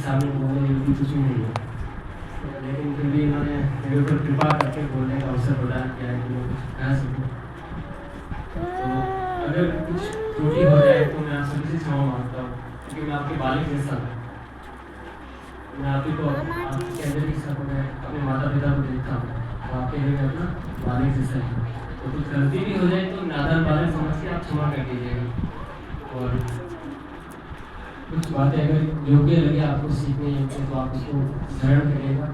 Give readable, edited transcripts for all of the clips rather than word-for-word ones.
सामने बोले ये भी कुछ नहीं है, लेकिन फिर भी इन्होंने मेरे ऊपर कृपा करके बोलने का अवसर प्रदान किया है कि मैं कुछ कह सकूँ। तो अगर कुछ त्रुटि हो जाए तो मैं आप सभी से क्षमा मांगता हूँ, क्योंकि मैं आपके बालक जैसा हूँ। मैं आप ही को आपके अंदर ही सब मैं अपने माता पिता को देखता हूँ, तो आपके लिए मैं अपना बालक जैसा है। तो कुछ गलती भी हो जाए तो नादान बालक समझ के आप क्षमा कर दीजिएगा। और कुछ बातें अगर योग्य लगे आपको सीखने योग्य तो आप उसको ग्रहण करिएगा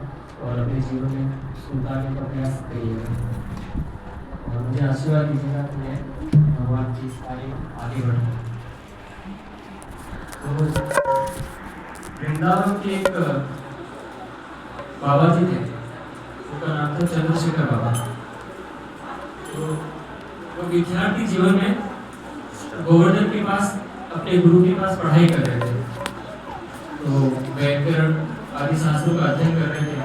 और अपने जीवन में उसको उतारने का प्रयास करिएगा। और मुझे आशीर्वाद दीजिएगा कि मैं भगवान की इस कार्य में आगे बढ़ूँ। तो वृंदावन के एक बाबा जी थे, उनका नाम था चंद्रशेखर बाबा। तो वो विद्यार्थी जीवन में गोवर्धन के पास अपने गुरु के पास पढ़ाई कर रहे थे। तो व्याकरण आदि शास्त्रों का अध्ययन कर रहे थे,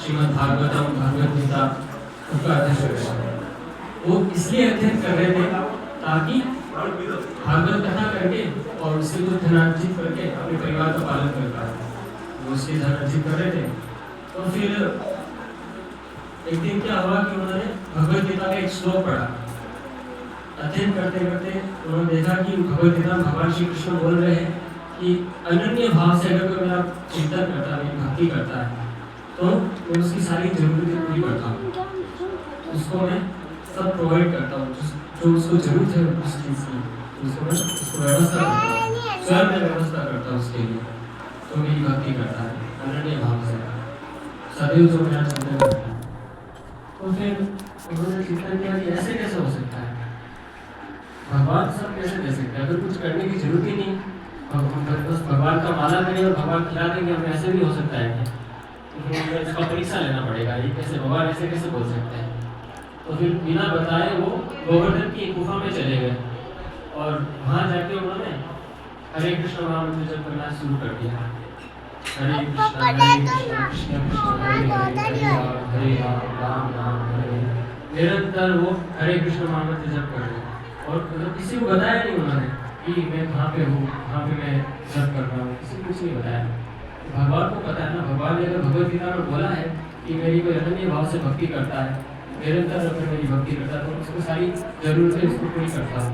श्रीमद् भागवतम भगवद गीता उनका अध्ययन कर रहे थे। वो इसलिए अध्ययन कर रहे थे ताकि भागवत कथा करके और उससे कुछ धन अर्जित करके अपने परिवार का पालन कर पाए। वो उसके धन अर्जित कर रहे थे। तो फिर एक दिन क्या हुआ कि उन्होंने भगवद गीता का एक श्लोक पढ़ा। अध्ययन करते करते उन्होंने देखा कि भगवद गीता भगवान श्री कृष्ण बोल रहे हैं कि अनन्य भाव से अगर कोई मेरा चिंतन करता है, मेरी भक्ति करता है, तो मैं उसकी सारी जरूरतें पूरी करता हूँ, उसको मैं सब प्रोवाइड करता हूँ, जो उसको जरूरत है उस चीज़ की, उसको व्यवस्था करता हूँ, स्वयं मैं व्यवस्था करता हूँ उसके लिए। तो मेरी भक्ति करता है अनन्य भाव से, सदैव जो मेरा चिंतन करता है। तो फिर उन्होंने चिंतन किया कि ऐसे कैसे हो सकता है, भगवान सब कैसे दे सकते हैं, अगर कुछ करने की जरूरत ही नहीं, बस भगवान का माला करें और भगवान खिला देंगे, हम ऐसे भी हो सकता है। तो फिर हमें इसका परीक्षा लेना पड़ेगा, ये कैसे भगवान ऐसे कैसे बोल सकते हैं। तो फिर बिना बताए वो गोवर्धन की गुफा में चले गए और वहाँ जाके उन्होंने हरे कृष्ण महामंत्र जप करना शुरू कर दिया। हरे कृष्ण कृष्ण कृष्ण हरे राम राम हरे। निरंतर वो हरे कृष्ण महामंत्र जप कर रहे और मतलब किसी को बताया नहीं उन्होंने कि मैं कहाँ पे हूँ, कहाँ पे मैं जप कर रहा हूँ, किसी को कुछ नहीं बताया। भगवान को पता है ना, भगवान ने अगर भगवद गीता में बोला है कि मेरी कोई अनन्य भाव से भक्ति करता है, निरंतर अगर मेरी भक्ति करता है, तो उसको सारी जरूरतें उसको पूरी करता हूँ।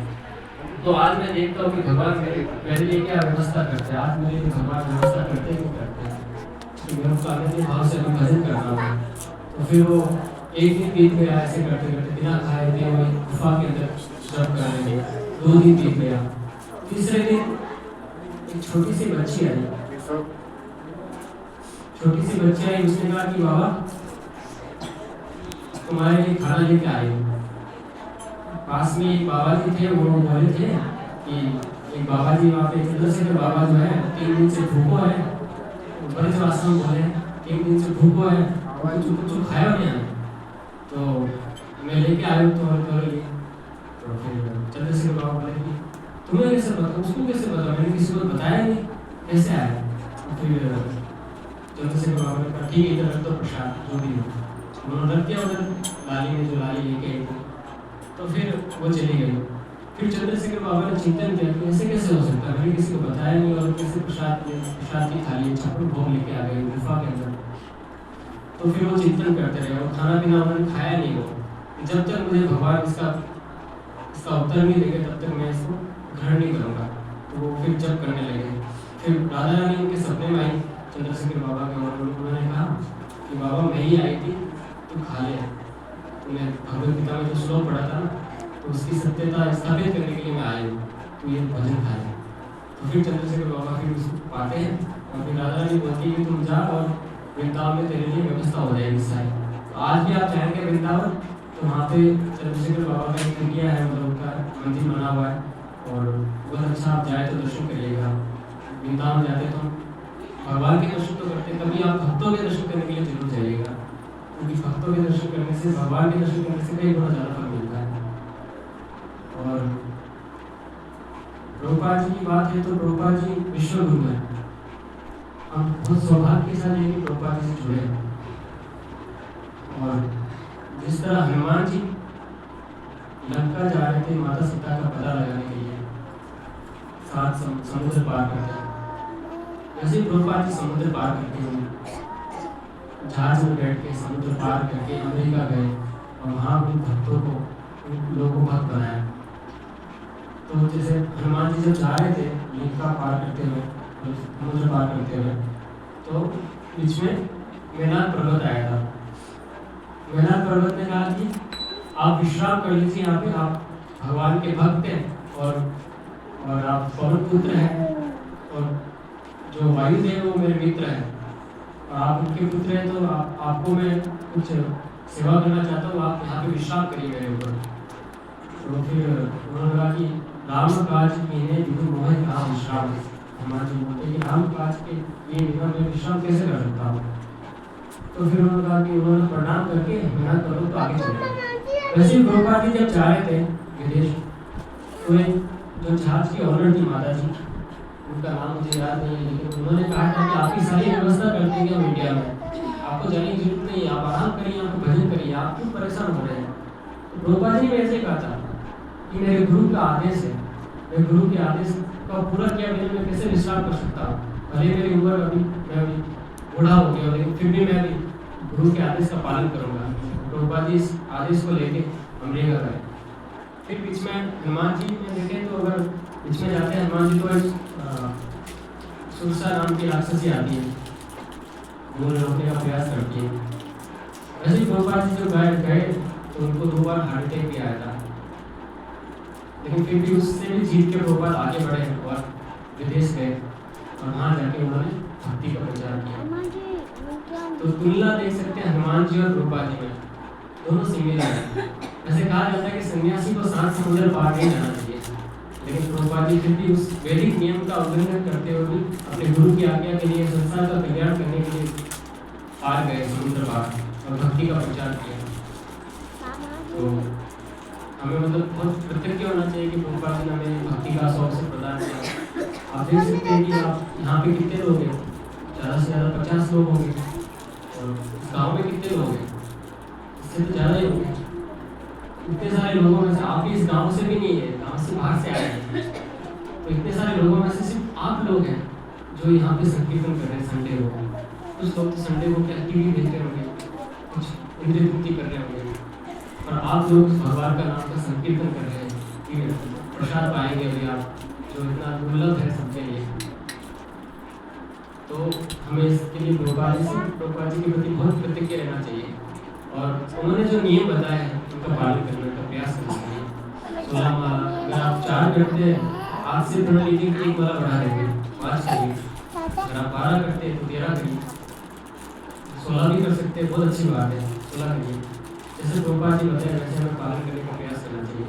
तो आज मैं देखता हूँ कि भगवान मेरे लिए क्या व्यवस्था करते हैं, आज मेरे लिए भगवान व्यवस्था करते क्यों करते हैं, कि मैं उसका अनन्य भाव से अभी भजन कर रहा हूँ। तो फिर वो एक दिन बीत गया ऐसे करते करते, बिना खाए पिए हुए गुफा के अंदर जप कर रहे थे। 2 दिन बीत गया। तीसरे दिन एक छोटी सी बच्ची आई, उसने कहा कि बाबा तुम्हारे लिए खाना लेके आई हूँ। पास में एक बाबा जी थे, वो बोले थे कि एक बाबा जी वहाँ पे चंद्रशेखर बाबा जो है 3 दिन से भूखो है, बड़े जो आश्रम बोले 3 दिन से भूखो है और कुछ खाया नहीं है, तो मैं लेके आया हूँ तुम्हारे लिए। तो फिर चंद्रशेखर बाबा बोले कि तुम्हें कैसे पता, उसको कैसे पता, मैंने किसी को बताया नहीं, कैसे आया। तो फिर चंद्रशेखर बाबा ने कहा ठीक है, इधर रख दो प्रसाद जो भी हो। उन्होंने रख दिया उधर, लाली ने जो लाली लेके आई थी। तो फिर वो चली गई। फिर चंद्रशेखर बाबा ने चिंतन किया कि ऐसे कैसे हो सकता है, मैंने किसी को बताया नहीं और कैसे प्रसाद की थाली छप्पन भोग लेके आ गई गुफा के अंदर। तो फिर वो चिंतन करते रहे और खाना पीना उन्होंने खाया नहीं। वो जब तक मुझे भगवान इसका उत्तर नहीं देंगे तब तक मैं इसको ग्रहण नहीं करूँगा। तो वो फिर जब करने लगे। फिर राधा रानी उनके सपने में आई चंद्रशेखर बाबा के, और उन्होंने कहा कि बाबा मैं ही आई थी, तुम खा ले। तुमने भगवद गीता में जो श्लोक पढ़ा था ना, तो उसकी सत्यता स्थापित करने के लिए मैं आई हूँ, तो ये भजन खाए। तो फिर चंद्रशेखर बाबा फिर उसको पाते हैं और फिर राधा रानी बोलती है कि तुम जा और वृंदावन में तेरे लिए व्यवस्था हो जाएगी सारी। तो आज भी आप जाएंगे वृंदावन, तो वहाँ पे चंद्रशेखर बाबा का एक कुटिया है, मतलब उनका मंदिर बना हुआ है, और बहुत अच्छा आप जाए तो दर्शन करिएगा। वृंदावन जाते तो भगवान के दर्शन तो करते, कभी आप भक्तों के दर्शन करने के लिए जरूर जाइएगा, क्योंकि भक्तों के दर्शन करने से, भगवान के दर्शन करने से कई गुना ज़्यादा फल मिलता है। और प्रभुपाद जी की बात है तो प्रभुपाद जी विश्व गुरु है। हम बहुत सौभाग्य के साथ ये प्रभुपाद जी से जुड़े हैं। और जिस तरह हनुमान जी लंका जा रहे थे माता सीता का पता लगाने के लिए, 7 समुद्र पार करते, वैसे ही प्रभुपाद जी समुद्र पार करके हुए, जहाज में बैठ के समुद्र पार करके अमेरिका गए और वहाँ अपने भक्तों को, उन लोगों को भक्त बनाया। तो जैसे हनुमान जी जब जा रहे थे लंका पार करते हुए, समुद्र पार करते हुए, तो बीच में मेनाक पर्वत आया था। मेनाक पर्वत ने कहा कि आप विश्राम कर लीजिए यहाँ पे, आप भगवान के भक्त हैं और आप पवन पुत्र हैं, और जो वायुदेव वो मेरे मित्र हैं, और आप उनके पुत्र हैं, तो आपको मैं कुछ सेवा करना चाहता हूँ, आप यहाँ पे विश्राम करिए मेरे ऊपर। तो फिर उन्होंने कहा कि राम काज कीन्हे विधु मोहि कहाँ विश्राम। हनुमान जी बोलते कि राम काज के ये बिना मैं विश्राम कैसे कर सकता हूँ। तो फिर उन्होंने कहा कि उन्होंने प्रणाम करके मेहनत करो तो आगे चले। वैसे ही प्रभुपाद जी जब जा रहे थे विदेश, तो जो जहाज की ऑनर थी माता जी, उनका नाम मुझे याद नहीं है, लेकिन उन्होंने कहा था कि आपकी सारी व्यवस्था कर देंगे हम इंडिया में, आपको जाने की जरूरत नहीं, आप आराम करिए, आप भजन करिए, आप क्यों परेशान हो रहे हैं। तो प्रभुपाद जी ने ऐसे कहा था कि मेरे गुरु का आदेश है, मैं गुरु के आदेश का पूरा किया बिना मैं कैसे विश्राम कर सकता हूँ। भले मेरी उम्र मैं अभी बूढ़ा हो गया, लेकिन फिर भी मैं अभी गुरु के आदेश का पालन करूँगा। प्रभुपाद जी इस आदेश को लेके अमेरिका गए। फिर बीच में हनुमान जी में देखें तो अगर बीच में जाते हैं हनुमान जी तो सुरसा नाम की राक्षसी आती है, वो रोकने का प्रयास करती है। वैसे ही प्रभुपाद जी जो गए तो उनको 2 बार हार्ट अटैक भी आया था, लेकिन फिर भी उससे भी जीत के प्रभुपाद आगे बढ़े और विदेश गए और वहाँ जाके उन्होंने भक्ति का प्रचार किया। तो तुलना देख सकते हैं हनुमान जी और प्रभुपाद जी में, दोनों सिमिलर हैं। ऐसे कहा जाता है कि सन्यासी को 7 समुद्र पार नहीं जाना चाहिए, लेकिन प्रभुपाद जी फिर भी उस वैदिक नियम का उल्लंघन करते हुए भी अपने गुरु की आज्ञा के लिए, संसार का कल्याण करने के लिए पार गए समुद्र पार और भक्ति का प्रचार किया। तो हमें मतलब बहुत कृतज्ञ होना चाहिए कि प्रभुपाद जी ने हमें भक्ति का अवसर प्रदान किया। आप देख सकते हैं कि आप यहाँ पे कितने लोग हैं, ज़्यादा से ज़्यादा 50 लोग होंगे, और इस गाँव में कितने लोग हैं, इससे तो ज़्यादा ही होंगे। इतने सारे लोगों में से आप भी इस गांव से भी नहीं है, गांव से बाहर से आए हैं, तो इतने सारे लोगों में से सिर्फ आप लोग हैं जो यहाँ पे संकीर्तन कर रहे हैं संडे को। कुछ लोग तो संडे को क्या टीवी देख रहे होंगे, कुछ इंद्रिय तृप्ति कर रहे होंगे, और आप लोग भगवान का नाम का संकीर्तन कर रहे हैं, प्रसाद पाएंगे अभी आप, जो इतना दुर्लभ है सबके लिए। तो हमें इसके लिए प्रभुपाद जी के प्रति बहुत कृतज्ञ रहना चाहिए, और उन्होंने जो नियम बताए हैं उनका पालन करने का प्रयास करना चाहिए। 16 माला अगर आप 4 करते हैं, आज से पढ़ लीजिए कि 1 माला बढ़ा देंगे, 5 करिए। अगर आप 12 करते हैं तो 13 करिए, 16 भी कर सकते हैं, बहुत अच्छी बात है, 16 करिए। जैसे प्रभुपाद जी बताए वैसे हमें पालन करने का प्रयास करना चाहिए।